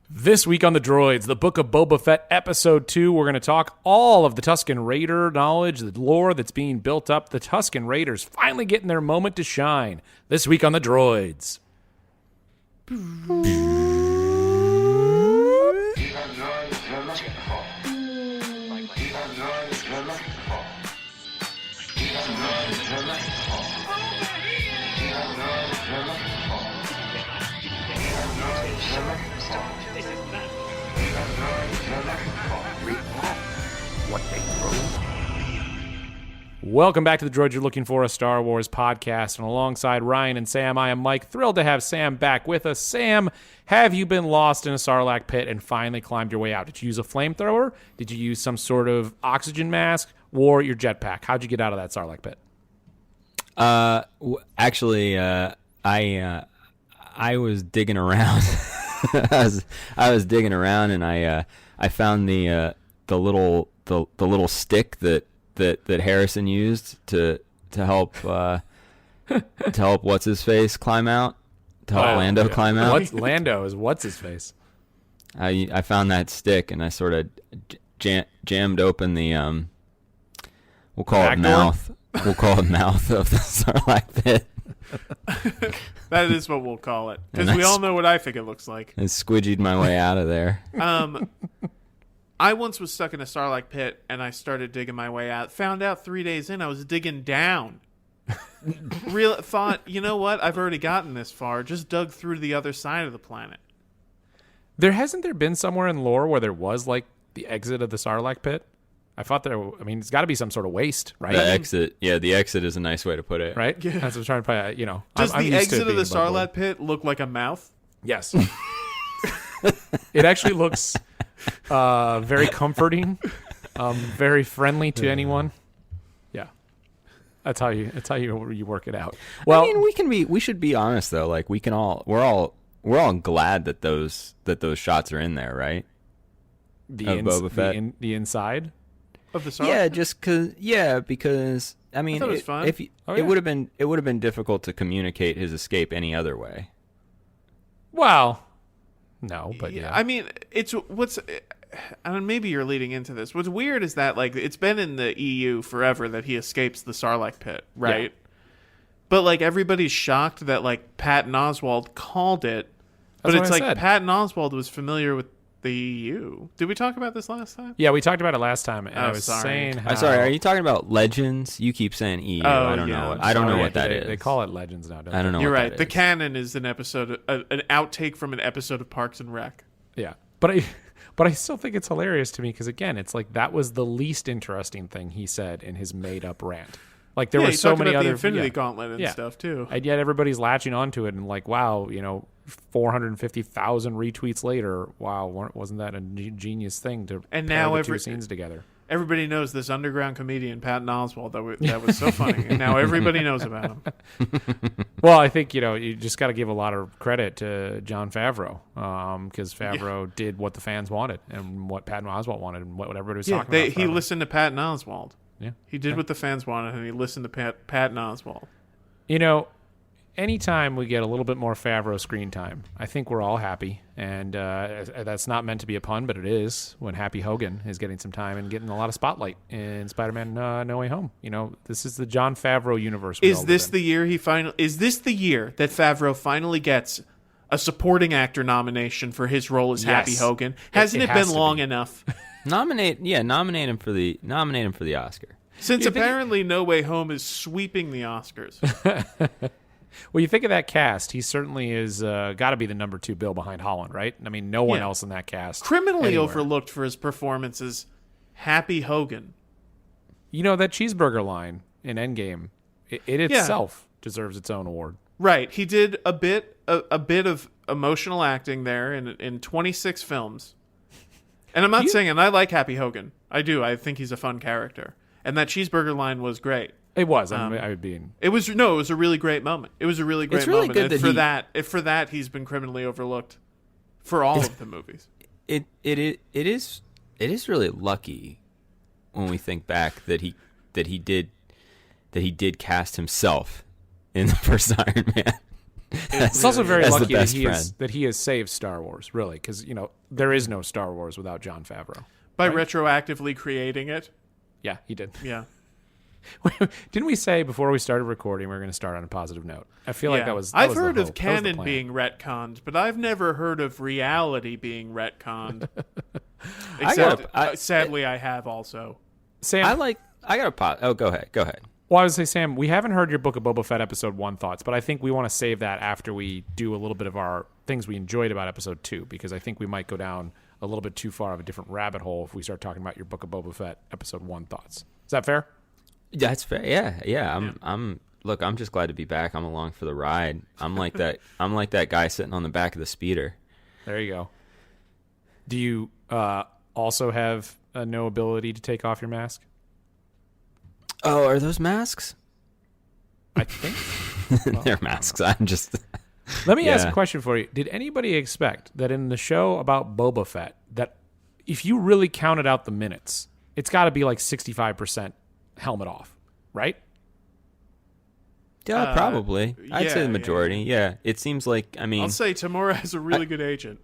This week on The Droids, the Book of Boba Fett, Episode 2, we're going to talk all of the Tusken Raider knowledge, the lore that's being built up, the Tusken Raiders finally getting their moment to shine. This week on The Droids. Welcome back to The Droids You're Looking For, a Star Wars podcast. And alongside Ryan and Sam, I am Mike. Thrilled to have Sam back with us. Sam, have you been lost in a Sarlacc pit and finally climbed your way out? Did you use a flamethrower? Did you use some sort of oxygen mask or your jetpack? How'd you get out of that Sarlacc pit? Actually, I was digging around. I was digging around, and I found the little stick that Harrison used to help what's his face climb out, to help Lando climb out. Lando is what's his face. I found that stick, and I sort of jammed open the we'll call it mouth. We'll call it mouth of the Sarlacc pit. That is what we'll call it, because we all know what I think it looks like. I squidgied my way out of there. I once was stuck in a Sarlacc pit, and I started digging my way out. Found out 3 days in I was digging down. Thought, you know what? I've already gotten this far. Just dug through the other side of the planet. Hasn't there been somewhere in lore where there was like the exit of the Sarlacc pit? I thought it's got to be some sort of waste, right? The exit is a nice way to put it. Right? Yeah. That's what I'm trying to put, Does the exit of the Sarlacc pit look like a mouth? Yes. It actually looks very comforting, very friendly to anyone. Yeah. That's how you work it out. Well, I mean, we should be honest though. Like we're all glad that those shots are in there, right? Boba Fett. The inside of the Sarlacc? Because I mean, it was fun. It would have been difficult to communicate his escape any other way. Well, no, but yeah. I mean, maybe you're leading into this. What's weird is that like it's been in the EU forever that he escapes the Sarlacc pit, right? Yeah. But like everybody's shocked that like Patton Oswalt called it. But it's like Patton Oswalt was familiar with the EU. Did we talk about this last time? Yeah, we talked about it last time, and I was saying how... I'm sorry, are you talking about Legends? You keep saying EU. I don't know what that is. They call it Legends now, don't they? I don't know. You're what right. That the is. canon is an episode, an outtake from an episode of Parks and Rec. Yeah, but I still think it's hilarious to me because again, it's like that was the least interesting thing he said in his made-up rant. Like there were so many other the Infinity Gauntlet and stuff too, and yet everybody's latching onto it and like, wow, 450,000 retweets later, wow, wasn't that a genius thing to pair the two scenes together? Everybody knows this underground comedian Patton Oswalt that was so funny, and now everybody knows about him. Well, I think you just got to give a lot of credit to Jon Favreau because Favreau did what the fans wanted and what Patton Oswalt wanted and what everybody was talking about. He listened to Patton Oswalt. Yeah, he did what the fans wanted, and he listened to Patton Oswalt. Anytime we get a little bit more Favreau screen time, I think we're all happy. And that's not meant to be a pun, but it is when Happy Hogan is getting some time and getting a lot of spotlight in Spider-Man No Way Home. This is the Jon Favreau universe. Is this the year that Favreau finally gets a supporting actor nomination for his role as Happy Hogan? Hasn't it been long enough? Nominate him for the Oscar. Since apparently No Way Home is sweeping the Oscars. Well, you think of that cast, he certainly is got to be the number 2 bill behind Holland, right? I mean, no one else in that cast. Criminally overlooked for his performance as Happy Hogan. That cheeseburger line in Endgame, it itself deserves its own award. Right. He did a bit of emotional acting there in 26 films. And I'm not saying, and I like Happy Hogan. I do. I think he's a fun character. And that cheeseburger line was great. It was. It was a really great moment. It was a really great moment. Good for that, he's been criminally overlooked for all of the movies. It is really lucky when we think back that he did cast himself in the first Iron Man. It's also very as the lucky that best he has saved Star Wars, really, because there is no Star Wars without Jon Favreau. By right? retroactively creating it. Yeah, he did. Yeah. Didn't we say before we started recording we were going to start on a positive note? I feel like that was. I've heard of canon being retconned, but I've never heard of reality being retconned. Except, sadly, I have also. Sam, I got a pot. Oh, go ahead. Well, I was going to say, Sam, we haven't heard your Book of Boba Fett episode 1 thoughts, but I think we want to save that after we do a little bit of our things we enjoyed about episode 2, because I think we might go down a little bit too far of a different rabbit hole if we start talking about your Book of Boba Fett episode 1 thoughts. Is that fair? That's fair. Yeah. I'm just glad to be back. I'm along for the ride. I'm like that guy sitting on the back of the speeder. There you go. Do you also have no ability to take off your mask? Oh, are those masks? I think they're masks. I'm just. Let me ask a question for you. Did anybody expect that in the show about Boba Fett, that if you really counted out the minutes, it's got to be like 65% helmet off, right? Yeah, probably. I'd say the majority. Yeah. It seems like, I'll say Tamura has a really good agent.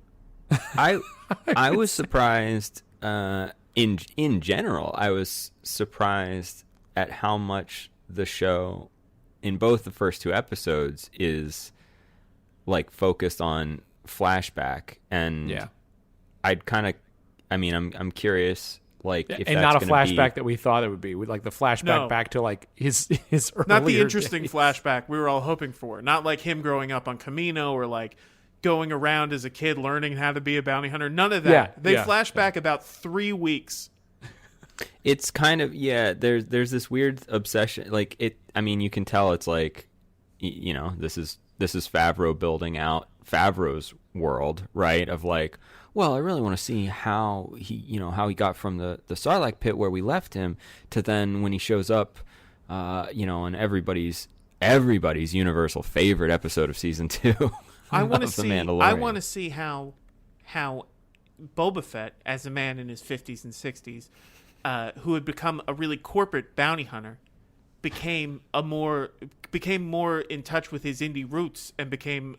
I was surprised in general. I was surprised at how much the show in both the first 2 episodes is like focused on flashback, and I'd kind of I'm curious, like, if and that's not a flashback that we thought it would be, with like the flashback back to like his earlier not the interesting days. Flashback we were all hoping for, not like him growing up on Camino or like going around as a kid learning how to be a bounty hunter. None of that. They flash back about 3 weeks. It's kind of there's this weird obsession, like it. I mean, you can tell it's like, this is Favreau building out Favreau's world, right? Of like, well, I really want to see how he got from the Sarlacc pit where we left him to then when he shows up, on everybody's universal favorite episode of season 2. I want to see how Boba Fett, as a man in his 50s and 60s, who had become a really corporate bounty hunter, became more in touch with his indie roots and became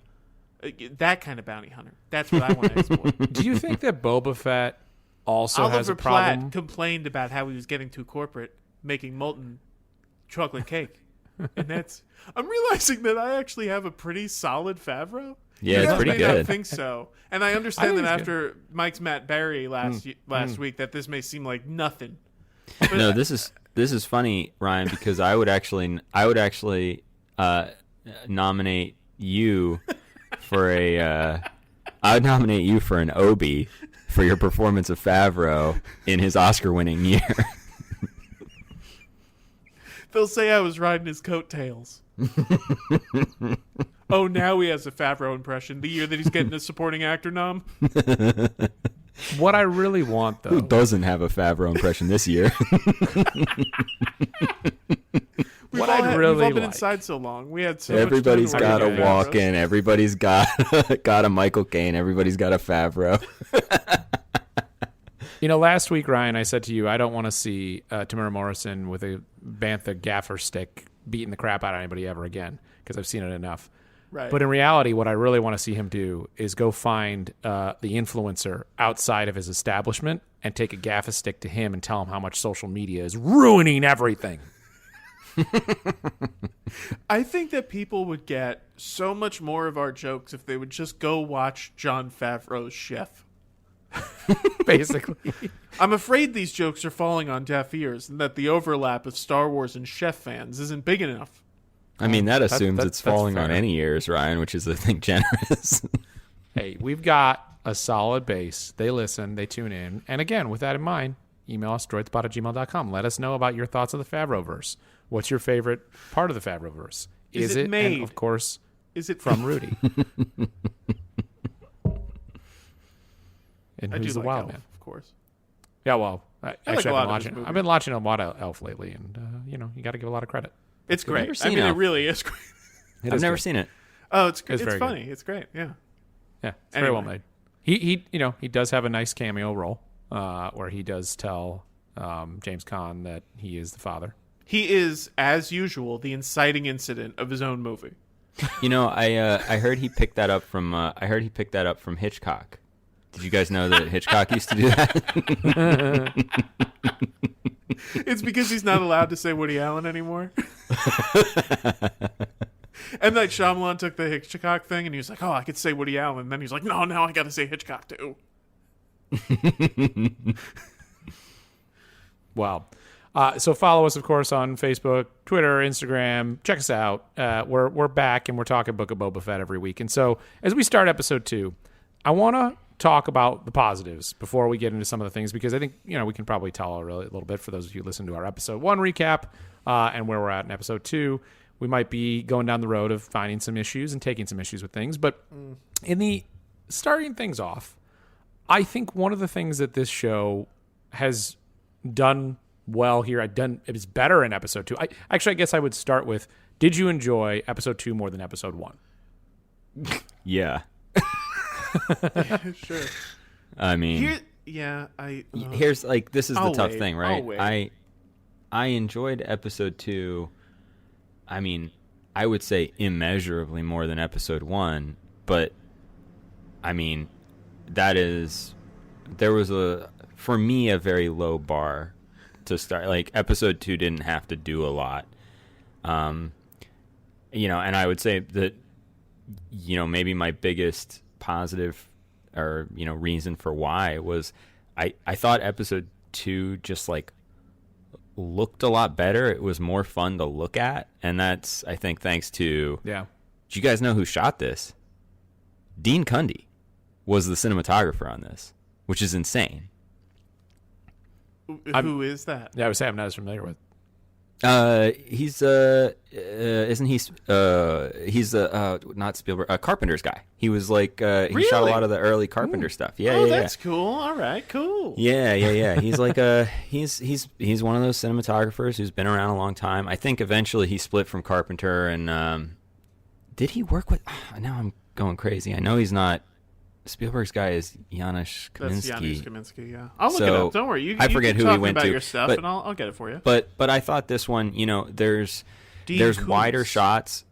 that kind of bounty hunter. That's what I want to explore. Do you think that Boba Fett also has a Oliver problem? Platt complained about how he was getting too corporate, making molten chocolate cake. And I'm realizing that I actually have a pretty solid Favreau. Yeah, it's pretty good. I think so. And I understand that after Mike's Matt Berry last week that this may seem like nothing. But no, this is funny, Ryan, because I would actually nominate you for an Obie for your performance of Favreau in his Oscar-winning year. They'll say I was riding his coattails. Oh, now he has a Favreau impression. The year that he's getting a supporting actor nom. What I really want, though, who doesn't have a Favreau impression this year? We've all been inside so long. We had so everybody's much time got a walk-in. Everybody's got a Michael Caine. Everybody's got a Favreau. Last week, Ryan, I said to you, I don't want to see Tamara Morrison with a bantha gaffer stick beating the crap out of anybody ever again, because I've seen it enough. Right. But in reality, what I really want to see him do is go find the influencer outside of his establishment and take a gaffer stick to him and tell him how much social media is ruining everything. I think that people would get so much more of our jokes if they would just go watch Jon Favreau's Chef. Basically. I'm afraid these jokes are falling on deaf ears and that the overlap of Star Wars and Chef fans isn't big enough. I mean, that assumes that's it's falling fair. on any ears, Ryan, which is, I think, generous. Hey, we've got a solid base. They listen. They tune in. And again, with that in mind, email us, droidspot@gmail.com. Let us know about your thoughts of the Favreauverse. What's your favorite part of the Favreauverse? Is it made? And of course, is it from Rudy? And I who's do the like wild Elf, man? of course. Yeah, well, actually, I've been watching a lot of Elf lately, and you got to give a lot of credit. It's great. never seen I mean, Elf. it really is great. I've never seen it. Oh, it's very funny. It's great. Yeah. Yeah, it's very well made. He does have a nice cameo role where he does tell James Caan that he is the father. He is, as usual, the inciting incident of his own movie. I heard he picked that up from Hitchcock. Did you guys know that Hitchcock used to do that? It's because he's not allowed to say Woody Allen anymore. And like Shyamalan took the Hitchcock thing and he was like, oh, I could say Woody Allen. And then he's like, no, I got to say Hitchcock too. Wow. So follow us, of course, on Facebook, Twitter, Instagram. Check us out. We're back and we're talking Book of Boba Fett every week. And so as we start episode 2, I want to talk about the positives before we get into some of the things, because I think, we can probably tell a little bit for those of you who listen to our episode 1 recap and where we're at in episode 2. We might be going down the road of finding some issues and taking some issues with things. But in the starting things off, I think one of the things that this show has done well here, it was better in episode 2. I guess I would start with, did you enjoy episode 2 more than episode 1? Yeah. Sure. I mean, here's this is the tough thing, right? I'll wait. I enjoyed episode 2. I mean, I would say immeasurably more than episode 1, but I mean, there was for me a very low bar to start. Like, episode 2 didn't have to do a lot. And I would say that, maybe my biggest positive or, reason for why was I thought episode 2 just looked a lot better. It was more fun to look at. And that's, I think, thanks to, do you guys know who shot this? Dean Cundy was the cinematographer on this, which is insane. Who is that? Yeah, I would say I'm not as familiar with. He's not Spielberg, Carpenter's guy. He was he shot a lot of the early Carpenter stuff. Yeah, that's cool. All right, cool. Yeah. He's he's one of those cinematographers who's been around a long time. I think eventually he split from Carpenter, and did he work with? Now I'm going crazy. I know he's not. Spielberg's guy is Janusz Kaminski. That's Janusz Kaminski, yeah. I'll look it up. Don't worry. I forget who he went about to. Your stuff, and I'll get it for you. But I thought this one, there's wider shots.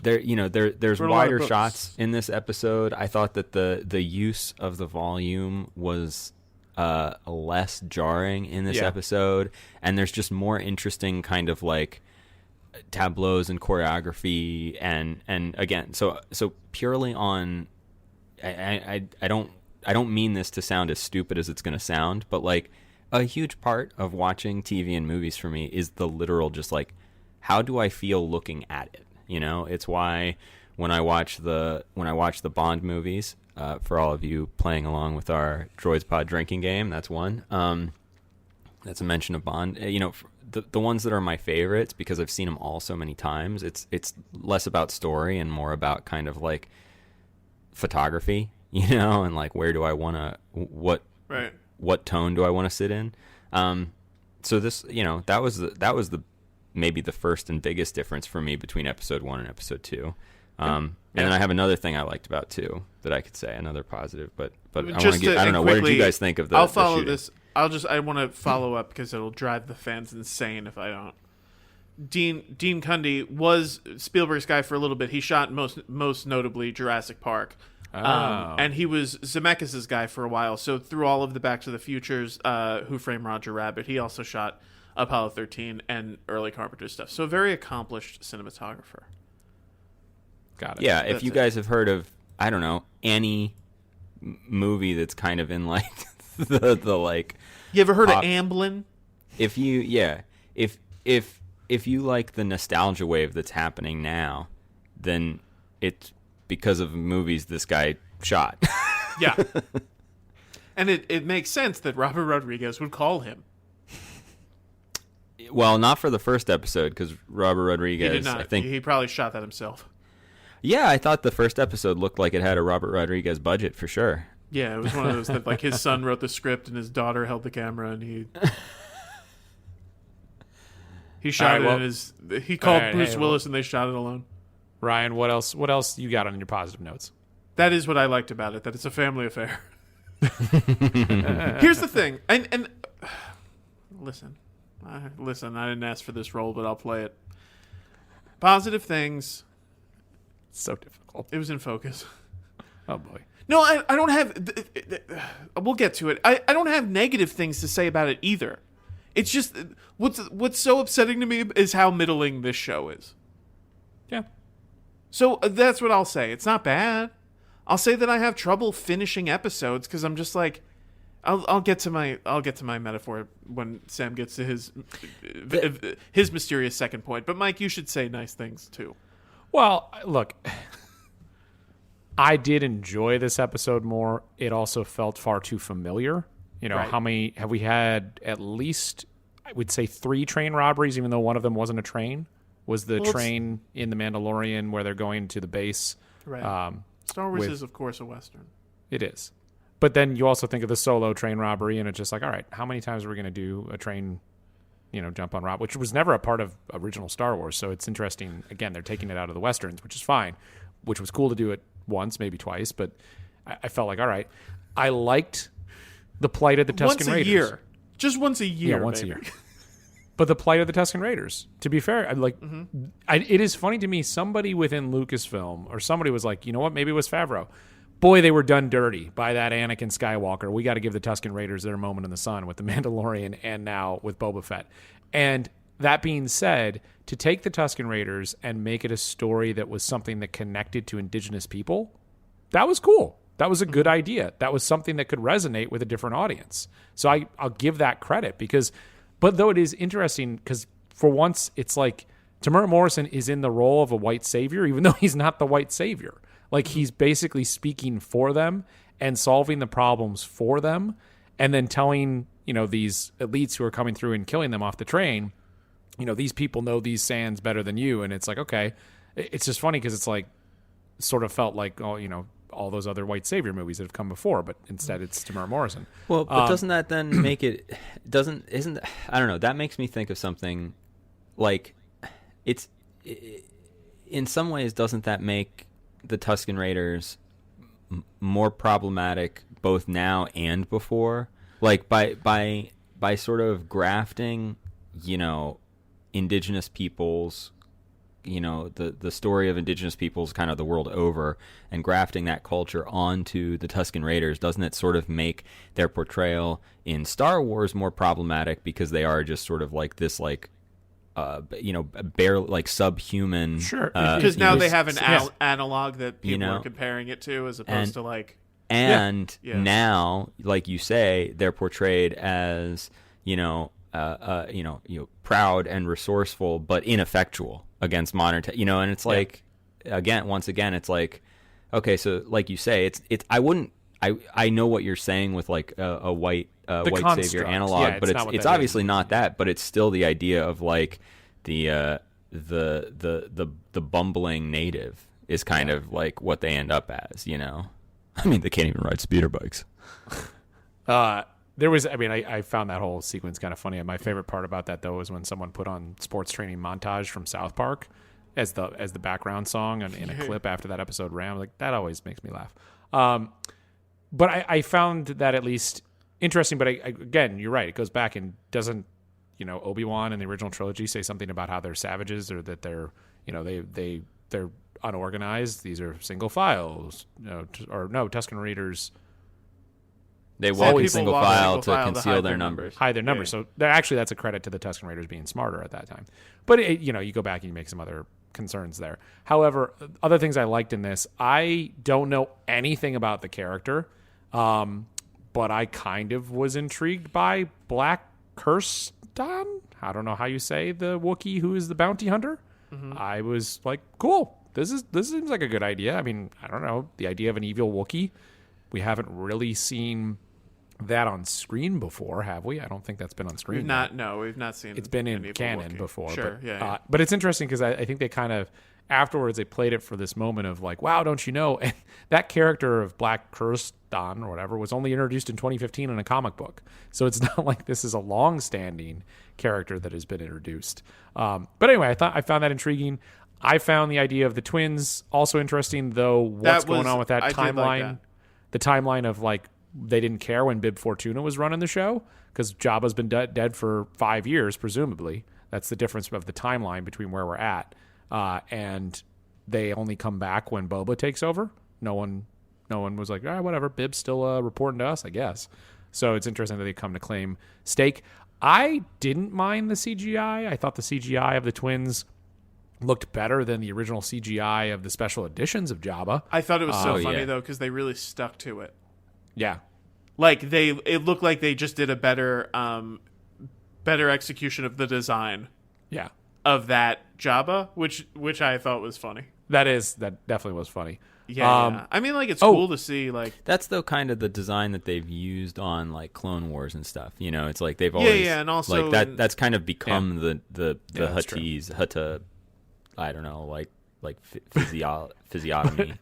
There's wider shots in this episode. I thought that the use of the volume was less jarring in this episode, and there's just more interesting kind of tableaus and choreography, and again, so purely on. I don't mean this to sound as stupid as it's going to sound, but a huge part of watching TV and movies for me is the literal just how do I feel looking at it? It's why when I watch the Bond movies, for all of you playing along with our Droids Pod drinking game, that's one. That's a mention of Bond. The ones that are my favorites, because I've seen them all so many times. It's less about story and more about kind of photography, and where do I want to what tone do I want to sit in? So this, that was the maybe the first and biggest difference for me between episode 1 and episode 2. And then I have another thing I liked about 2 that I could say, another positive, but I want to get, I don't know, what did you guys think of the I'll follow the this. I want to follow up because it'll drive the fans insane if I don't. Dean Cundy was Spielberg's guy for a little bit. He shot most notably Jurassic Park. And he was Zemeckis' guy for a while. So through all of the Back to the Futures, Who Framed Roger Rabbit, he also shot Apollo 13 and early Carpenter stuff. So a very accomplished cinematographer. Got it. Yeah, if you guys have heard of, I don't know, any movie that's kind of in the You ever heard of Amblin? If you like the nostalgia wave that's happening now, then it's because of movies this guy shot. Yeah. And it makes sense that Robert Rodriguez would call him. Well, not for the first episode, because Robert Rodriguez, he did not. I think he probably shot that himself. Yeah, I thought the first episode looked like it had a Robert Rodriguez budget for sure. Yeah, it was one of those that his son wrote the script and his daughter held the camera and he shot it he called Bruce Willis and they shot it alone. Ryan, what else you got on your positive notes? That is what I liked about it, that it's a family affair. Here's the thing, and listen, I didn't ask for this role, but I'll play it. Positive things. So difficult. It was in focus. Oh boy. No, I don't have. We'll get to it. I don't have negative things to say about it either. It's just what's so upsetting to me is how middling this show is. Yeah. So that's what I'll say. It's not bad. I'll say that I have trouble finishing episodes because I'm just like, I'll get to my metaphor when Sam gets to his mysterious second point. But Mike, you should say nice things too. Well, look, I did enjoy this episode more. It also felt far too familiar. You know, Right. How many have we had? At least, I would say 3 train robberies, even though one of them wasn't a train. Was the train in The Mandalorian where they're going to the base? Right. Star Wars is, of course, a Western. It is. But then you also think of the Solo train robbery, and it's just like, all right, how many times are we going to do a train, jump on rob, which was never a part of original Star Wars. So it's interesting. Again, they're taking it out of the Westerns, which is fine, which was cool to do it once, maybe twice. But I felt like, all right, I liked the plight of the Tusken Raiders. Once a year. Just once a year. Yeah, once maybe. a year. But the plight of the Tusken Raiders, to be fair, it is funny to me, somebody within Lucasfilm or somebody was like, you know what, maybe it was Favreau. Boy, they were done dirty by that Anakin Skywalker. We got to give the Tusken Raiders their moment in the sun with The Mandalorian and now with Boba Fett. And that being said, to take the Tusken Raiders and make it a story that was something that connected to indigenous people, that was cool. That was a good idea. That was something that could resonate with a different audience. So I'll give that credit but though it is interesting because for once it's like Tamara Morrison is in the role of a white savior, even though he's not the white savior. Like he's basically speaking for them and solving the problems for them, and then telling these elites who are coming through and killing them off the train, these people know these sands better than you, and it's like, okay, it's just funny because it's like sort of felt like all those other white savior movies that have come before, but instead it's Tamara Morrison. Well, but doesn't that then make it? I don't know. That makes me think of something like in some ways, doesn't that make the Tusken Raiders more problematic both now and before? Like by sort of grafting, indigenous peoples, the story of indigenous peoples kind of the world over, and grafting that culture onto the Tusken Raiders, doesn't it sort of make their portrayal in Star Wars more problematic because they are just sort of like this barely like subhuman. Sure, because now they have an analog that people are comparing it to, as opposed to like. And now, like you say, they're portrayed as proud and resourceful, but ineffectual against modern, and it's like, once again, it's like, okay, so like you say, it's I know what you're saying with like a white savior analog, but it's obviously not that, but it's still the idea of like the bumbling native is kind of like what they end up as, I mean, they can't even ride speeder bikes. I found that whole sequence kind of funny. And my favorite part about that, though, is when someone put on Sports Training Montage from South Park as the background song in a clip after that episode ran. Like, that always makes me laugh. But I found that at least interesting. But again, you're right. It goes back and doesn't, Obi-Wan in the original trilogy say something about how they're savages, or that they're, they're unorganized. These are single files, Tusken Raiders. They walk in single file to conceal their numbers. Hide their numbers. So that's a credit to the Tusken Raiders being smarter at that time. But you go back and you make some other concerns there. However, other things I liked in this, I don't know anything about the character, but I kind of was intrigued by Black Kirsten. I don't know how you say the Wookiee who is the bounty hunter. Mm-hmm. I was like, cool. This seems like a good idea. I mean, I don't know, the idea of an evil Wookiee. We haven't really seen that on screen before, have we? I don't think that's been on screen. We've not seen. It's been in canon before. Sure, but it's interesting because I think they kind of afterwards they played it for this moment of like, wow, don't you know? And that character of Black Kirsten or whatever was only introduced in 2015 in a comic book, so it's not like this is a long-standing character that has been introduced. But anyway, I found that intriguing. I found the idea of the twins also interesting, though. What's going on with that timeline? Like that. The timeline of like they didn't care when Bib Fortuna was running the show because Jabba's been dead for 5 years, presumably. That's the difference of the timeline between where we're at. And they only come back when Boba takes over. No one was like, whatever, Bib's still reporting to us, I guess. So it's interesting that they come to claim stake. I didn't mind the CGI. I thought the CGI of the twins looked better than the original CGI of the special editions of Jabba. I thought it was so funny though, because they really stuck to it. Yeah. Like it looked like they just did a better execution of the design. Yeah. Of that Jabba, which I thought was funny. That definitely was funny. Yeah. I mean, like, it's cool to see, like... That's, though, kind of the design that they've used on, like, Clone Wars and stuff. You know, it's like they've always... Yeah, and also... Like, that's kind of become the Hutta, I don't know, like physiognomy.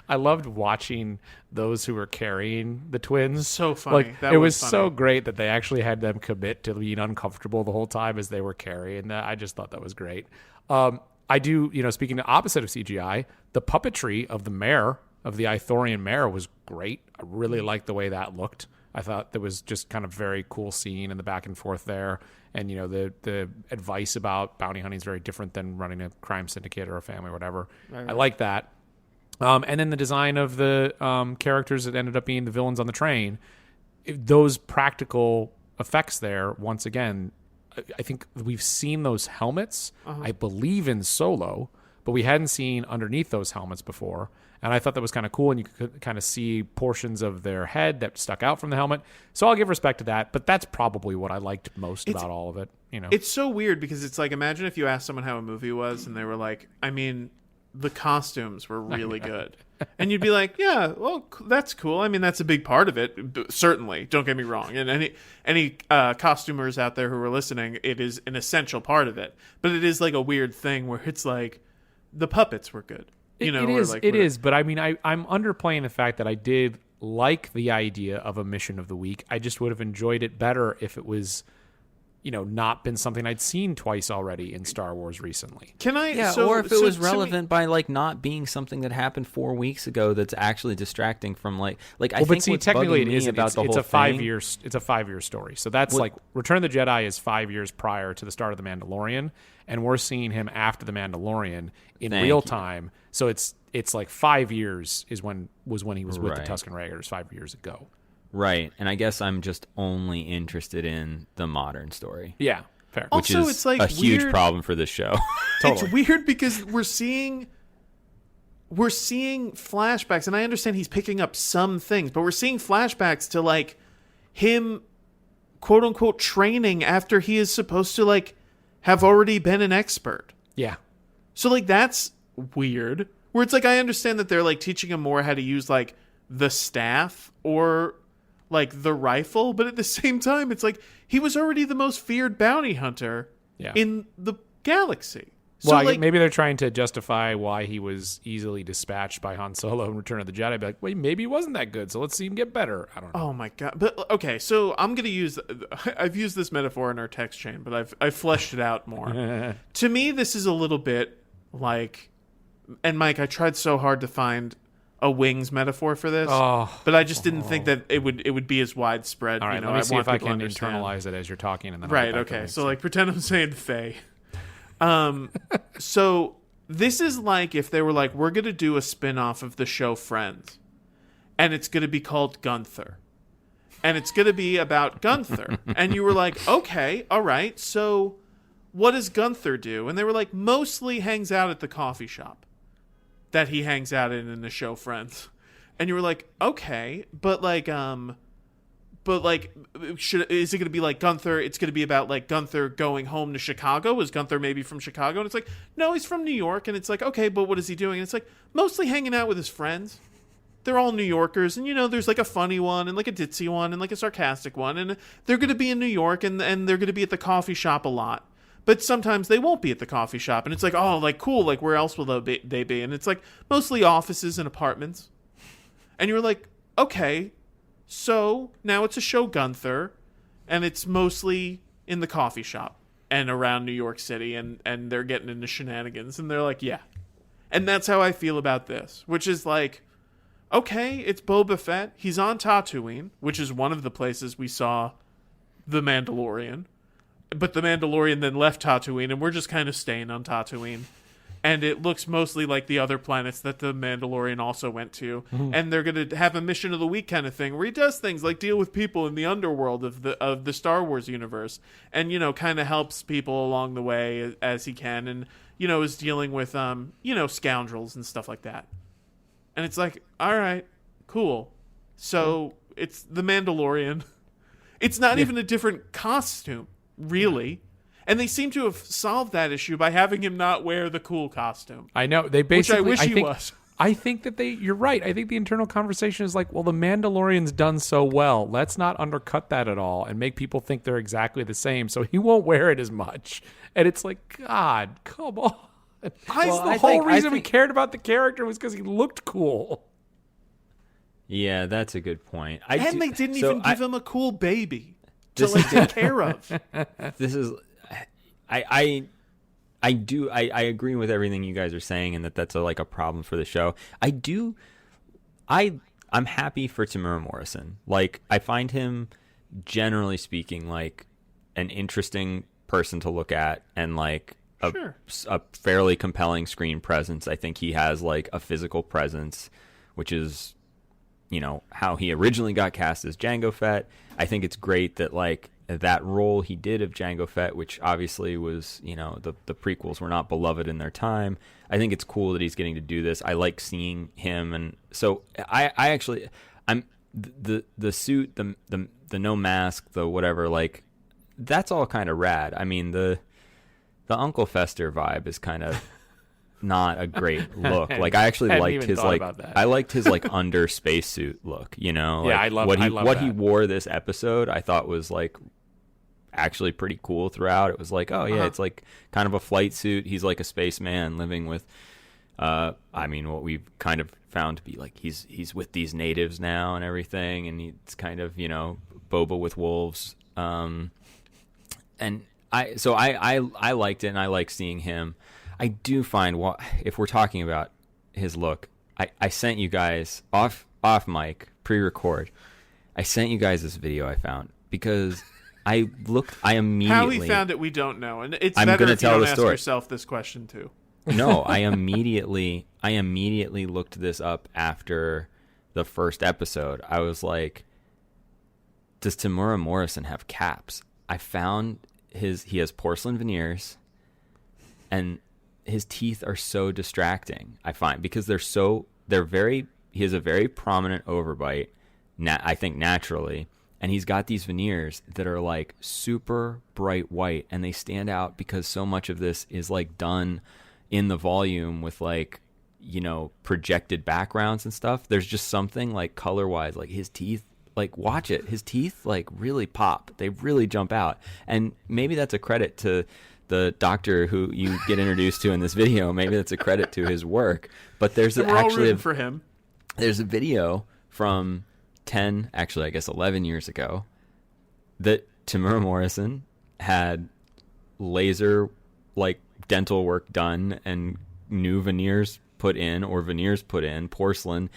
I loved watching those who were carrying the twins. So funny. Like, that it was funny. so great that they actually had them commit to being uncomfortable the whole time as they were carrying that. I just thought that was great. I do, speaking the opposite of CGI, the puppetry of the mayor, of the Ithorian mayor, was great. I really liked the way that looked. I thought there was just kind of very cool scene and the back and forth there. And, the advice about bounty hunting is very different than running a crime syndicate or a family or whatever. Right. I like that. And then the design of the characters that ended up being the villains on the train, those practical effects there, once again, I think we've seen those helmets, I believe, in Solo, but we hadn't seen underneath those helmets before. And I thought that was kind of cool, and you could kind of see portions of their head that stuck out from the helmet. So I'll give respect to that, but that's probably what I liked most about all of it. It's so weird because it's like, imagine if you asked someone how a movie was, and they were like, I mean, the costumes were really good. And you'd be like, yeah, well, that's cool. I mean, that's a big part of it, certainly. Don't get me wrong. And any costumers out there who are listening, it is an essential part of it. But it is like a weird thing where it's like the puppets were good. It is. But I mean, I'm underplaying the fact that I did like the idea of a mission of the week. I just would have enjoyed it better if it was, not been something I'd seen twice already in Star Wars recently. Or if it was relevant by like not being something that happened 4 weeks ago that's actually distracting from I think. But see, technically it isn't. It's a 5 year. It's a 5 year story. So that's like Return of the Jedi is 5 years prior to the start of the Mandalorian, and we're seeing him after the Mandalorian in real time. So it's like 5 years when he was with the Tusken Raiders 5 years ago. Right, and I guess I'm just only interested in the modern story. Yeah, fair. Which also, is it's like a huge problem for this show. Totally. It's weird because we're seeing flashbacks, and I understand he's picking up some things, but we're seeing flashbacks to like him, quote unquote, training after he is supposed to like have already been an expert. Yeah. So like that's weird. Where it's like I understand that they're like teaching him more how to use like the staff or like the rifle, but at the same time it's like he was already the most feared bounty hunter in the galaxy. So well, maybe they're trying to justify why he was easily dispatched by Han Solo in Return of the Jedi. Be like, wait, maybe he wasn't that good, so let's see him get better. I don't know. Oh my god! But okay, so I've used this metaphor in our text chain, but I've fleshed it out more. To me, this is a little bit like, and Mike, I tried so hard to find a wings metaphor for this, but I just didn't think that it would be as widespread. All right, let me see if I can internalize it as you're talking, and then right. Okay, so like pretend I'm saying Faye. So this is like if they were like, we're going to do a spin-off of the show Friends, and it's going to be called Gunther, and it's going to be about Gunther. And you were like, okay, all right, so what does Gunther do? And they were like, mostly hangs out at the coffee shop that he hangs out in the show Friends. And you were like, okay, but like, is it going to be like Gunther? It's going to be about like Gunther going home to Chicago. Is Gunther maybe from Chicago? And it's like, no, he's from New York. And it's like, okay, but what is he doing? And it's like mostly hanging out with his friends. They're all New Yorkers, and there's like a funny one and like a ditzy one and like a sarcastic one, and they're going to be in New York and they're going to be at the coffee shop a lot. But sometimes they won't be at the coffee shop, and it's like, oh, like cool, like where else will they be? And it's like mostly offices and apartments. And you're like, okay, so now it's a show Gunther, and it's mostly in the coffee shop and around New York City, and they're getting into shenanigans, and they're like, yeah. And that's how I feel about this, which is like, okay, it's Boba Fett. He's on Tatooine, which is one of the places we saw the Mandalorian. But the Mandalorian then left Tatooine, and we're just kind of staying on Tatooine. and it looks mostly like the other planets that the Mandalorian also went to. And they're going to have a mission of the week kind of thing where he does things like deal with people in the underworld of the Star Wars universe, and kind of helps people along the way as he can, and is dealing with scoundrels and stuff like that. And it's like, all right, cool. So it's the Mandalorian. It's not even a different costume, really. And they seem to have solved that issue by having him not wear the cool costume. I know. They basically, which I wish he was. I think that you're right. I think the internal conversation is like, well, the Mandalorian's done so well. Let's not undercut that at all and make people think they're exactly the same. So he won't wear it as much. And it's like, God, come on. The whole reason we cared about the character was because he looked cool. Yeah, that's a good point. They didn't even give him a cool baby to take care of. This is, I agree with everything you guys are saying, and that's a problem for the show. I'm happy for Tamura Morrison. Like, I find him, generally speaking, like an interesting person to look at, and like a fairly compelling screen presence. I think he has like a physical presence, which is, how he originally got cast as Jango Fett. I think it's great that like that role he did of Jango Fett, which obviously was, the prequels were not beloved in their time. I think it's cool that he's getting to do this. I like seeing him, and so I'm the suit, the no mask, the whatever, like that's all kind of rad. I mean, the Uncle Fester vibe is kind of not a great look. Like, I actually liked his I liked his like under spacesuit look. I love what he wore this episode. I thought was like actually pretty cool throughout. It was like, oh yeah, it's like kind of a flight suit. He's like a spaceman living with, what we've kind of found to be like he's with these natives now and everything, and he's kind of Boba with wolves. And I liked it, and I like seeing him. I do find, if we're talking about his look, I sent you guys off mic, pre-record. I sent you guys this video I found because I immediately... How he found it, we don't know. And it's better if you don't ask yourself this question, too. No, I immediately looked this up after the first episode. I was like, does Tamura Morrison have caps? I found he has porcelain veneers, and his teeth are so distracting, I find, because he has a very prominent overbite, I think naturally, and he's got these veneers that are like super bright white, and they stand out because so much of this is like done in the volume with like, projected backgrounds and stuff. There's just something like color wise, like his teeth, like watch it, his teeth like really pop. They really jump out. And maybe that's a credit to the doctor who you get introduced to in this video. Maybe that's a credit to his work. But there's actually for him. There's a video from 11 years ago that Tamura Morrison had laser like dental work done and new veneers put in, porcelain,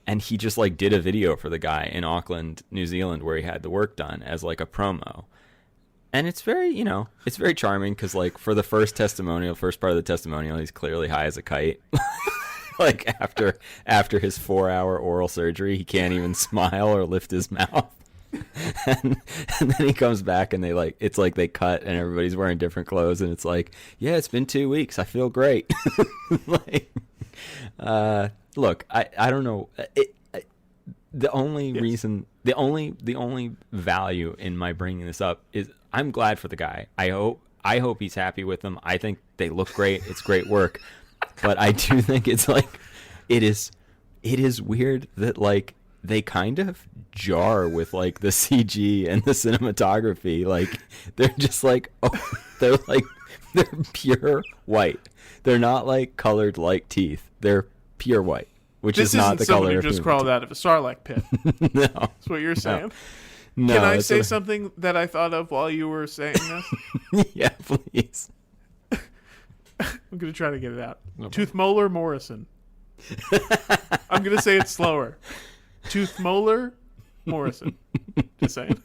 and he just like did a video for the guy in Auckland, New Zealand, where he had the work done as like a promo. And it's very, it's very charming because, like, for the first part of the testimonial, he's clearly high as a kite. Like, after his 4-hour oral surgery, he can't even smile or lift his mouth. and then he comes back and it's like they cut and everybody's wearing different clothes, and it's like, yeah, it's been 2 weeks. I feel great. Look, I don't know. The only reason, the only value in my bringing this up is I'm glad for the guy. I hope he's happy with them. I think they look great. It's great work. But I do think it's like, it is weird that like they kind of jar with like the CG and the cinematography. Like they're just like, they're pure white. They're not like colored like teeth. They're pure white. Which is not the color. This isn't someone who just crawled out of a Sarlacc pit. No. That's what you're saying? No. Can I say something that I thought of while you were saying this? Yeah, please. I'm going to try to get it out. Tooth Molar Morrison. I'm going to say it slower. Tooth Molar Morrison. Just saying.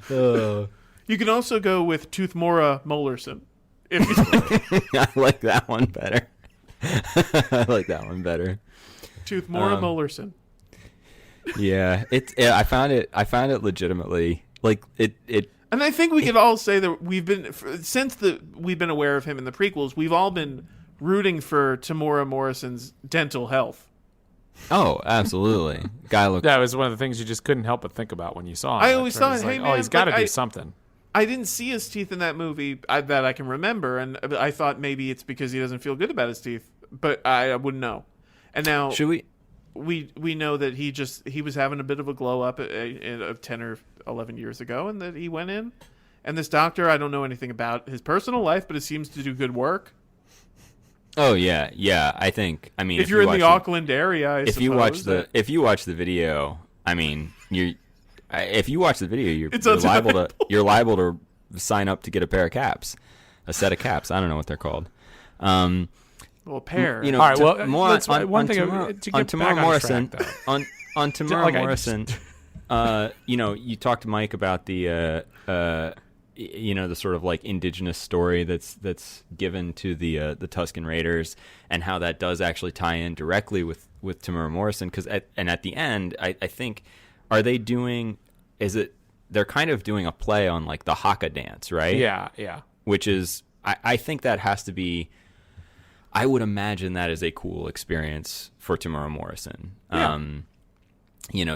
You can also go with Tooth Mora Molarson. I like that one better. I like that one better. Toothmora Molerson. Yeah, I found it legitimately like it. And I think we could all say that we've been aware of him in the prequels. We've all been rooting for Tamora Morrison's dental health. Oh, absolutely. Guy looked. That was one of the things you just couldn't help but think about when you saw him. I always thought, hey, man, oh, he's got to like, do something. I didn't see his teeth in that movie that I can remember, and I thought maybe it's because he doesn't feel good about his teeth, but I wouldn't know. And now Should we? We know that he was having a bit of a glow up of 10 or 11 years ago, and that he went in. And this doctor, I don't know anything about his personal life, but it seems to do good work. Oh yeah. I mean, if you're in the Auckland area, if you watch the video, I mean, if you watch the video, you're liable to sign up to get a set of caps. I don't know what they're called. Well, a pair. You know, all right. Well, more let's, on one thing Tamora, to get back Morrison. track, on Tamora Morrison. Just... You know, you talked to Mike about the the sort of like indigenous story that's given to the Tusken Raiders, and how that does actually tie in directly with Tamora Morrison. Because at the end, I think, they're kind of doing a play on like the Haka dance, right? Yeah. Which is, I think that has to be. I would imagine that is a cool experience for Tamora Morrison. Yeah.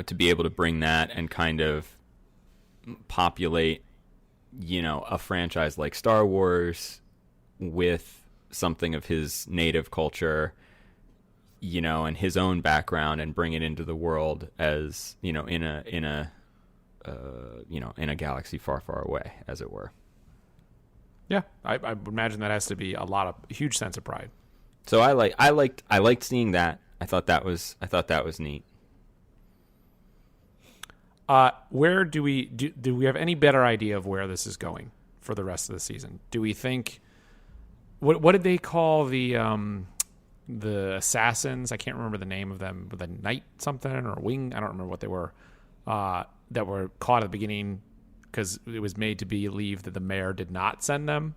To be able to bring that and kind of populate, a franchise like Star Wars with something of his native culture, and his own background, and bring it into the world as, in a galaxy far, far away, as it were. Yeah, I would imagine that has to be a huge sense of pride. So I liked seeing that. I thought that was neat. Where do we have any better idea of where this is going for the rest of the season? Do we think what did they call the assassins? I can't remember the name of them. The Knight something or Wing? I don't remember what they were. That were caught at the beginning because it was made to believe that the mayor did not send them.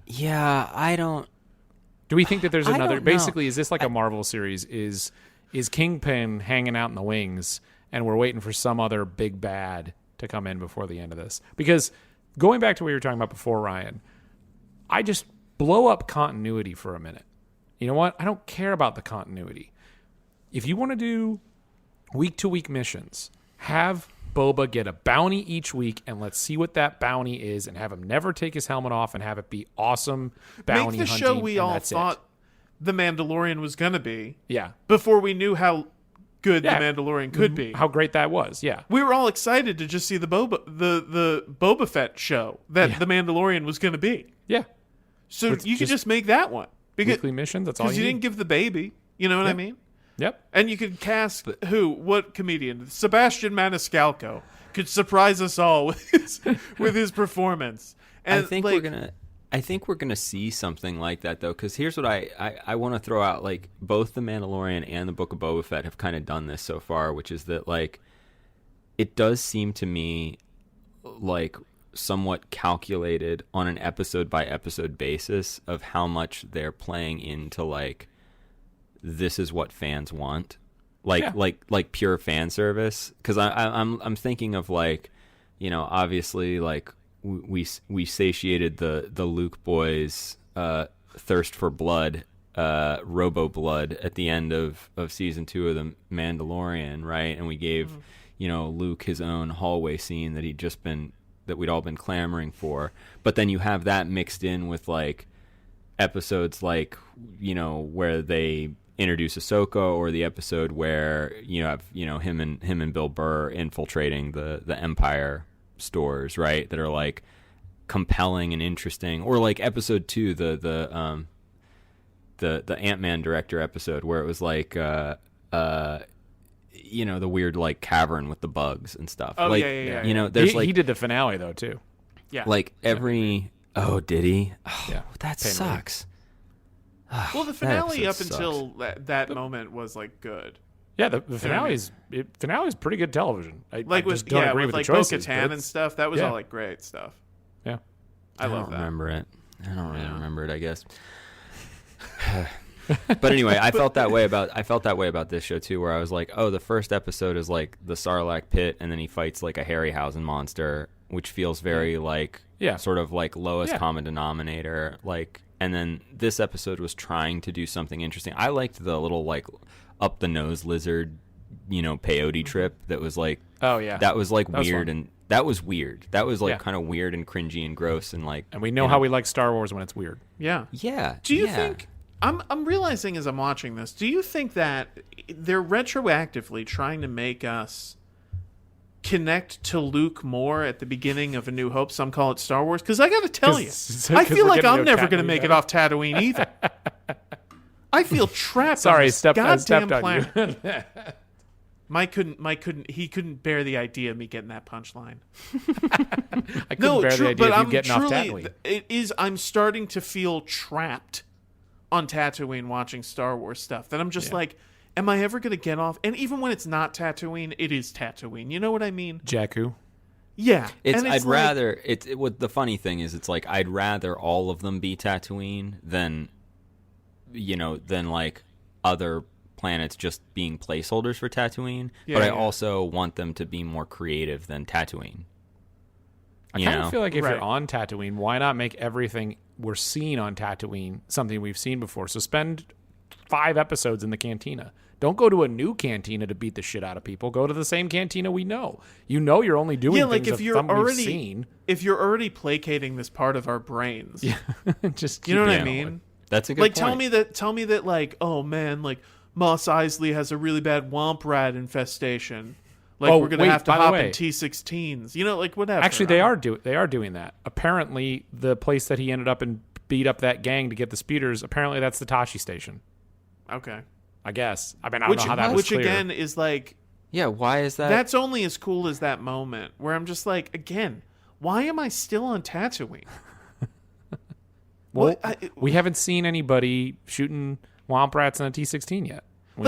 Yeah, I don't. Do we think that there's another? Basically, know. Is this like a Marvel series? Is Kingpin hanging out in the wings, and we're waiting for some other big bad to come in before the end of this? Because going back to what you were talking about before, Ryan, I just blow up continuity for a minute. You know what? I don't care about the continuity. If you want to do week-to-week missions, have Boba get a bounty each week, and let's see what that bounty is, and have him never take his helmet off, and have it be awesome bounty hunting. Make the show we all thought it. The Mandalorian was gonna be. Yeah. Before we knew how good The Mandalorian could be, how great that was. Yeah. We were all excited to just see the Boba Fett show that The Mandalorian was gonna be. Yeah. So you could just make that one weekly missions. That's all because you didn't give the baby. You know what I mean? Yep. And you could cast what comedian? Sebastian Maniscalco could surprise us all with his performance. And I think we're gonna see something like that though, because here's what I want to throw out. Like both The Mandalorian and the Book of Boba Fett have kind of done this so far, which is that like it does seem to me like somewhat calculated on an episode by episode basis of how much they're playing into like this is what fans want, like pure fan service. Because I'm thinking of like, obviously like we satiated the Luke boys thirst for blood, Robo blood at the end of season 2 of The Mandalorian, right? And we gave Luke his own hallway scene that we'd all been clamoring for. But then you have that mixed in with like episodes like where they introduce Ahsoka, or the episode where you have him and Bill Burr infiltrating the Empire stores, right? That are like compelling and interesting, or like episode 2, the Ant-Man director episode where it was like the weird like cavern with the bugs and stuff. Oh, like, yeah. There's he did the finale though too. Yeah. Like every did he? Oh, yeah. That sucks. Well, the finale up until that moment was like good. Yeah, the finale is pretty good television. I just don't agree with like the choices. Bo-Katan and stuff. That was all like great stuff. Yeah. I love don't that. remember it. I don't really remember it, I guess. But anyway, I felt that way about this show too, where I was like, oh, the first episode is like the Sarlacc pit, and then he fights like a Harryhausen monster, which feels very like sort of like lowest common denominator, like. And then this episode was trying to do something interesting. I liked the little like up the nose lizard, peyote trip that was like, that was like weird, and that was weird. That was like kind of weird and cringy and gross and like. And we know how we like Star Wars when it's weird. Yeah. Yeah. Do you think? I'm realizing as I'm watching this, do you think that they're retroactively trying to make us connect to Luke more at the beginning of A New Hope? Some call it Star Wars. Because I got to tell you, I feel like I'm never going to make it off Tatooine either. I feel trapped. Sorry, on this goddamn stepped on planet. you. Mike couldn't bear the idea of me getting that punchline. I couldn't bear the idea of you getting off truly, Tatooine. I'm starting to feel trapped on Tatooine watching Star Wars stuff. That I'm just like, am I ever going to get off? And even when it's not Tatooine, it is Tatooine. You know what I mean? Jakku. Yeah. What the funny thing is, it's like I'd rather all of them be Tatooine than like other planets just being placeholders for Tatooine. But I also want them to be more creative than Tatooine. I kind of feel like if you're on Tatooine, why not make everything we're seeing on Tatooine something we've seen before? So spend 5 episodes in the cantina. Don't go to a new cantina to beat the shit out of people. Go to the same cantina we know. You're only doing things if you're we've already seen. If you're already placating this part of our brains, just you know what I mean? That's a good point. Tell me that like, oh man, like Mos Eisley has a really bad womp rat infestation. Like we're gonna have to hop in T-16s. Like whatever. Actually, they are doing that. Apparently, the place that he ended up and beat up that gang to get the speeders. Apparently, that's the Tashi station. Okay. I guess. I mean, I don't know how that was clear. Which again is like, why is that? That's only as cool as that moment where I'm just like, again, why am I still on Tatooine? Well, we haven't seen anybody shooting womp rats in a T-16 yet.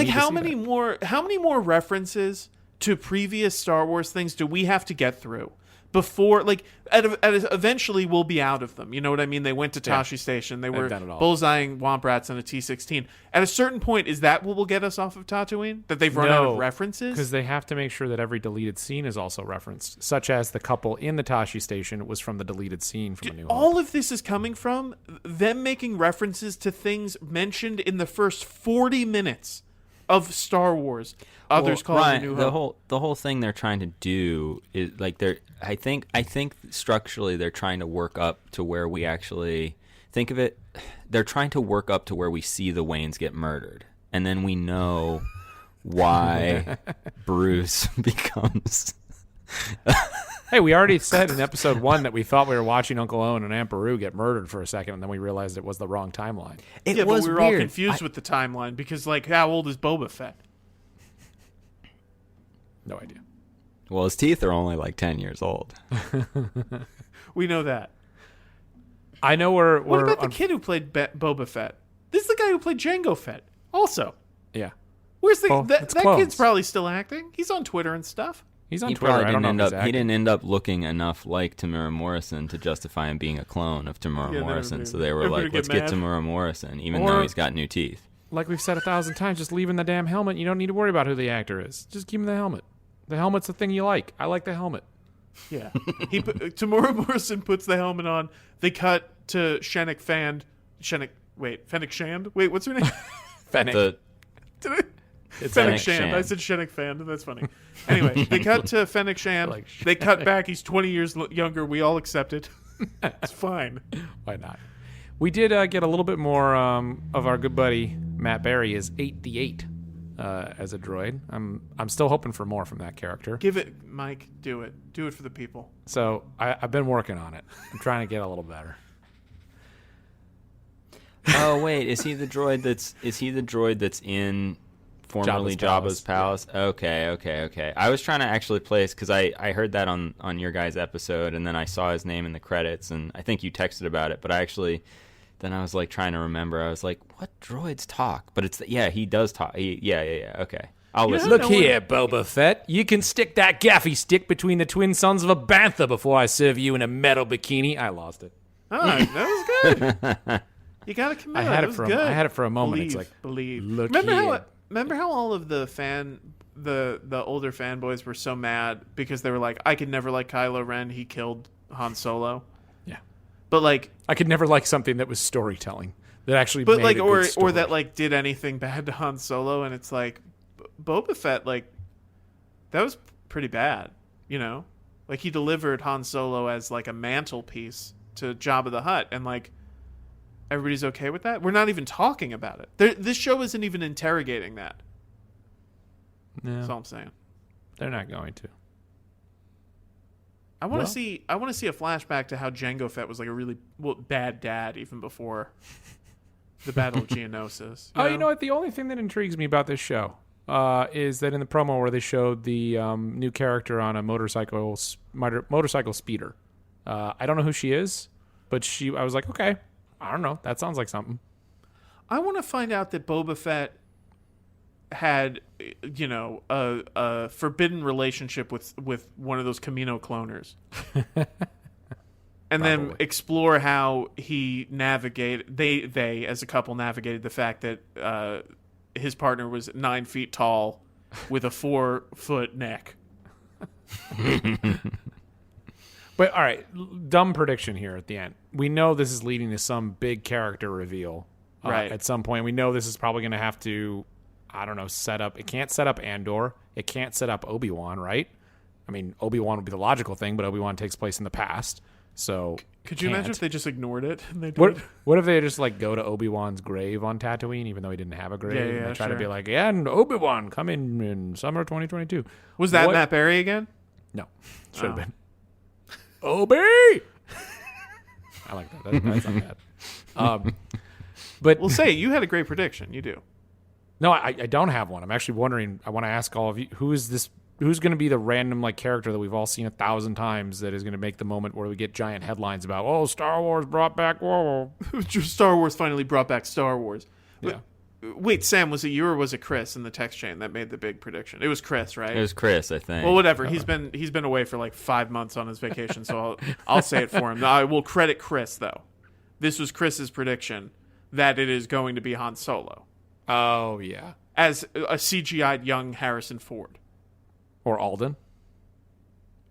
How many more references to previous Star Wars things do we have to get through before, like, eventually we'll be out of them? You know what I mean? They went to Tashi Station. They were bullseyeing womp rats in a T-16. At a certain point, is that what will get us off of Tatooine? That they've run out of references? Because they have to make sure that every deleted scene is also referenced, such as the couple in the Tashi Station was from the deleted scene from A New Hope. All of this is coming from them making references to things mentioned in the first 40 minutes of Star Wars. Others call it A New Hope. The whole thing they're trying to do is like I think structurally they're trying to work up to where we actually think of it. They're trying to work up to where we see the Waynes get murdered, and then we know why Bruce becomes. Hey, we already said in episode 1 that we thought we were watching Uncle Owen and Aunt Beru get murdered for a second, and then we realized it was the wrong timeline. But we were all confused with the timeline because, like, how old is Boba Fett? No idea. Well, his teeth are only like 10 years old. We know that. I know What about the kid who played Boba Fett? This is the guy who played Jango Fett. Also, yeah. Where's that kid's probably still acting? He's on Twitter and stuff. He's on Twitter. I don't know if he's acting. He didn't end up looking enough like Tamura Morrison to justify him being a clone of Tamura Morrison. So they were like, let's get Tamura Morrison, even though he's got new teeth. Like we've said 1,000 times, just leave him the damn helmet. You don't need to worry about who the actor is. Just give him the helmet. The helmet's the thing you like. I like the helmet. Yeah. Tamura Morrison puts the helmet on. They cut to Fennec Shand. Wait, what's her name? Fennec. It's Fennec Shand. I said Fennec Fan. That's funny. Anyway, they cut to Fennec Shand. They cut back. He's 20 years younger. We all accept it. It's fine. Why not? We did get a little bit more of our good buddy Matt Berry as 8D8 as a droid. I'm still hoping for more from that character. Give it, Mike. Do it. Do it for the people. So I've been working on it. I'm trying to get a little better. Oh wait, is he the droid that's in formerly Jabba's palace? Yeah. Okay. I was trying to actually place, because I heard that on your guys' episode, and then I saw his name in the credits, and I think you texted about it, but then I was like trying to remember. I was like, what droids talk? But he does talk. Okay. I'll listen. Look here, Boba Fett. You can stick that gaffy stick between the twin sons of a bantha before I serve you in a metal bikini. I lost it. Oh, that was good. You got to commit. I had it it was for good. I had it for a moment. Believe, It's like, believe. look Remember how all of the older fanboys were so mad because they were like, I could never like Kylo Ren. He killed Han Solo. Yeah. But like, I could never like something that was storytelling that actually but made like, a good or story. that like did anything bad to Han Solo, and it's like, Boba Fett, like, that was pretty bad, you know? Like, he delivered Han Solo as like a mantelpiece to Jabba the Hutt, and like, everybody's okay with that? We're not even talking about it. This show isn't even interrogating that. No, That's all I'm saying. they're not going to. I want to see a flashback to how Jango Fett was like a really bad dad even before the Battle of Geonosis. You know what? The only thing that intrigues me about this show is that in the promo where they showed the new character on a motorcycle speeder. I don't know who she is, but I was like, okay, I don't know. That sounds like something. I want to find out that Boba Fett had, you know, a forbidden relationship with one of those Camino cloners. And then explore how he navigated, they as a couple navigated the fact that his partner was 9 feet tall with a 4-foot neck. But all right, dumb prediction here at the end. We know this is leading to some big character reveal Right. at some point. We know this is probably going to have to, I don't know, set up. It can't set up Andor. It can't set up Obi-Wan, right? I mean, Obi-Wan would be the logical thing, but Obi-Wan takes place in the past. So Could you imagine if they just ignored it? And they what if they just like go to Obi-Wan's grave on Tatooine, even though he didn't have a grave? Yeah, and they try to sure. be like, yeah, and Obi-Wan coming in summer 2022. Was that Matt Berry again? No, should have been. Obi! I like that. That's not bad. But Well, say you had a great prediction. You do. no, I don't have one. I'm actually wondering. I want to ask all of you, who's going to be the random like character that we've all seen 1,000 times that is going to make the moment where we get giant headlines about, oh, Star Wars brought back, whoa. Star Wars finally brought back Star Wars. Yeah. Wait, Sam, was it you or was it Chris in the text chain that made the big prediction? It was Chris, right? It was Chris, I think. Well, whatever. He's been away for like 5 months on his vacation, so I'll say it for him. I will credit Chris though. This was Chris's prediction that it is going to be Han Solo Oh, yeah. as a CGI'd young Harrison Ford. Or Alden.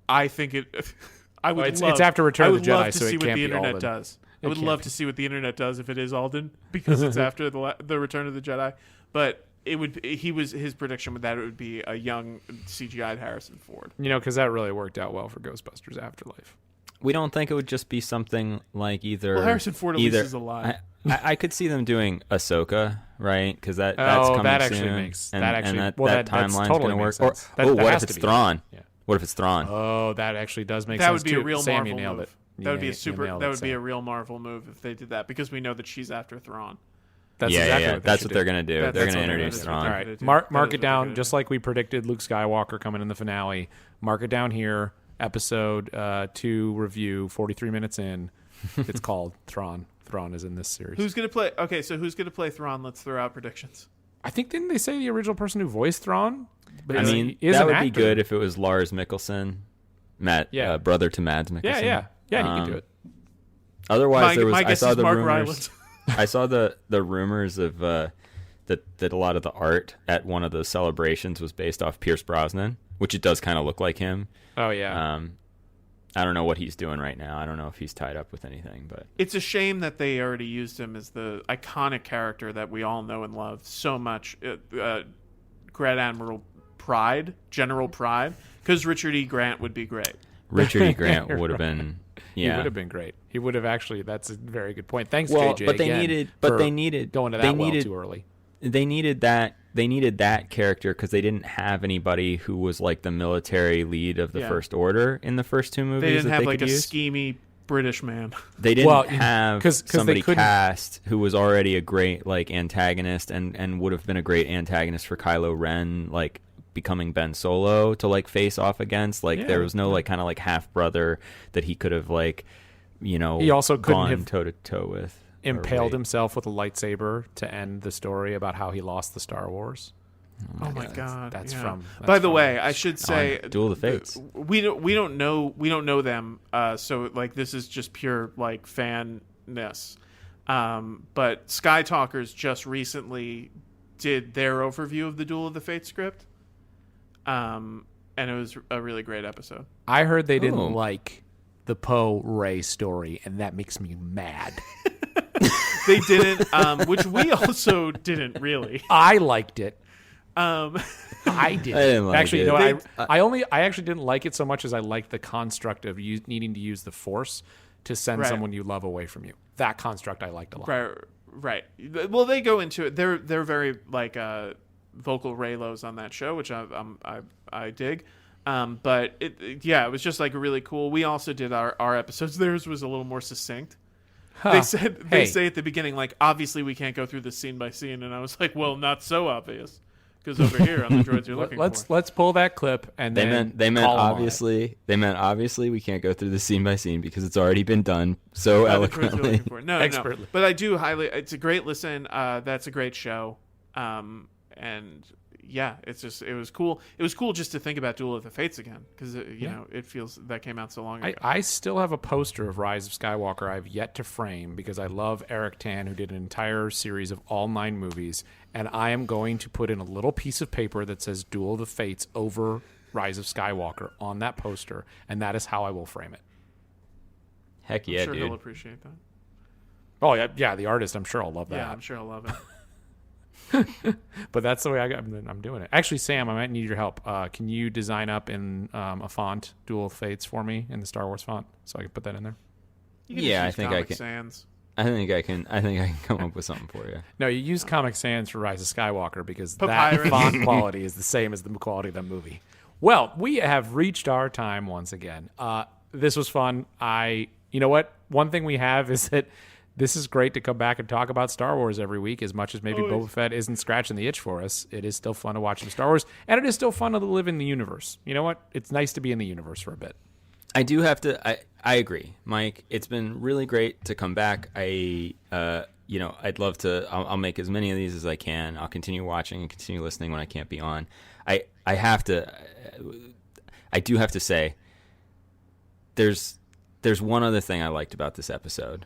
I think it. I would. It's love, after Return I of would the Jedi, love to so it see what can't the be internet Alden. does. I It would can't love be. to see what the internet does if it is Alden because it's after the Return of the Jedi. But it would. His prediction with that it would be a young CGI'd Harrison Ford. You know, because that really worked out well for Ghostbusters Afterlife. We don't think it would just be something like either. Well, Harrison Ford at least is alive. I could see them doing Ahsoka, right? Because that's Oh, coming that actually soon, makes- and, that actually- and well, that that's timeline's totally going to makes work. sense. Or That what has if to it's be. Thrawn? Yeah. What if it's Thrawn? Oh, that actually does make That sense would be too. a real Sam, Marvel you nailed move. it. That would be You a super. nailed That it, would be Sam. a real Marvel move if they did that because we know that she's after Thrawn. That's yeah, exactly yeah, what that's should what they're going to do. That's They're what going to they're introduce gonna do. Thrawn. All They're gonna right, do. mark That is it what they're down, gonna just do. like we predicted Luke Skywalker coming in the finale. Mark it down here. Episode 2 review, 43 minutes in. It's called Thrawn. Thrawn is in this series. Who's gonna play? Okay, so who's gonna play Thrawn? Let's throw out predictions. I think didn't they say the original person who voiced Thrawn? But I is- mean, is that an would be actor. good if it was Lars Mikkelsen, Yeah. brother to Mads Mikkelsen. Yeah, he can do it. Otherwise, there was. My I guess saw is the Mark rumors. Rylance. I saw the rumors of that a lot of the art at one of the celebrations was based off Pierce Brosnan, which it does kind of look like him. Oh yeah. I don't know what he's doing right now. I don't know if he's tied up with anything, but It's a shame that they already used him as the iconic character that we all know and love so much. Grand Admiral Pride, General Pride, because Richard E. Grant would be great. Richard E. Grant would have been. Yeah, He would have been great. He would have actually. That's a very good point. Thanks, Well, JJ. but they again, needed. for But they needed going to they that well needed, too early. They needed that. They needed that character because they didn't have anybody who was like the military lead of the Yeah. First Order in the first two movies. They didn't that have they like a could use. schemy British man. They didn't Well, have 'cause they somebody couldn't- cast who was already a great like antagonist and would have been a great antagonist for Kylo Ren, like becoming Ben Solo to like face off against. Like Yeah. there was no like kind of like half brother that he could have like, you know, He also couldn't gone have toe to toe with. Impaled him. himself with a lightsaber to end the story about how he lost the Star Wars. Oh my god! That's yeah. from. By the from- way, I should say, Duel of the Fates. we don't know them. So like this is just pure like fanness. But Sky Talkers just recently did their overview of the Duel of the Fates script. And it was a really great episode. I heard they didn't Oh. like the Poe Ray story, and that makes me mad. They didn't, which we also didn't really. I liked it. I did. I didn't like actually, it. you know, I actually didn't like it so much as I liked the construct of you needing to use the Force to send Right. someone you love away from you. That construct I liked a lot. Right. Well, they go into it. They're very like vocal Raylos on that show, which I dig. But it was just like really cool. We also did our episodes. Theirs was a little more succinct. Huh. They say at the beginning, like, obviously we can't go through this scene by scene, and I was like, well, not so obvious, because over here on the droids you're looking for. Let's pull that clip and They meant call 'em on obviously we can't go through the scene by scene because it's already been done so The droids you're eloquently. looking for. No, Expertly. But I do highly. It's a great listen. That's a great show. And yeah, it was cool. It was cool just to think about Duel of the Fates again because you know it feels that came out so long ago. I still have a poster of Rise of Skywalker I've yet to frame because I love Eric Tan, who did an entire series of all 9 movies, and I am going to put in a little piece of paper that says Duel of the Fates over Rise of Skywalker on that poster, and that is how I will frame it. Heck I'm yeah, sure dude. he'll appreciate that. Oh, yeah, the artist, I'm sure I'll love that. Yeah, I'm sure he'll love it. But that's the way I'm doing it. Actually, Sam, I might need your help. Can you design up in a font Duel of Fates for me in the Star Wars font so I can put that in there? You can Yeah, just I use think I Comic can. Sans. I think I can come up with something for you. No, you use Comic Sans for Rise of Skywalker because Papyrus. that font quality is the same as the quality of the movie. Well, we have reached our time once again. This was fun. You know what? One thing we have is that this is great to come back and talk about Star Wars every week. As much as maybe Boba Fett isn't scratching the itch for us, it is still fun to watch some Star Wars, and it is still fun to live in the universe. You know what? It's nice to be in the universe for a bit. I do have to. I agree, Mike. It's been really great to come back. I'd love to. I'll make as many of these as I can. I'll continue watching and continue listening when I can't be on. I do have to say, there's one other thing I liked about this episode,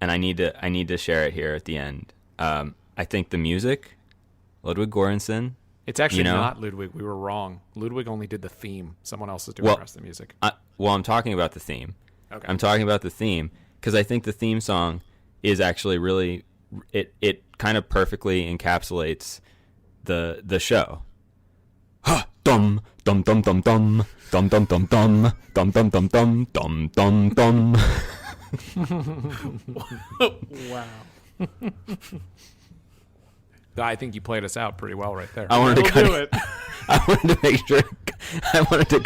and I need to share it here at the end. I think the music, Ludwig Göransson. It's actually You know? not Ludwig. We were wrong. Ludwig only did the theme. Someone else is doing the rest of the music. I'm talking about the theme. Okay. I'm talking about the theme because I think the theme song is actually really it kind of perfectly encapsulates the show. Ha dum dum dum dum dum dum dum dum dum dum dum dum dum dum dum dum. Wow. I think you played us out pretty well right there. I wanted to We'll cut do it. I wanted to make sure. I wanted to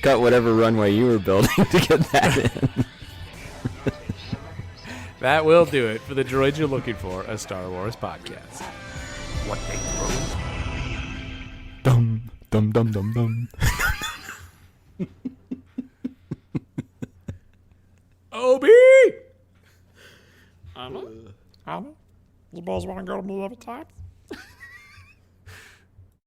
cut whatever runway you were building to get that in. That will do it for the Droids You're Looking For, a Star Wars podcast. What they throw. Dum dum dum dum dum. Obi! Alma? Alma? You boys want to go to me every time?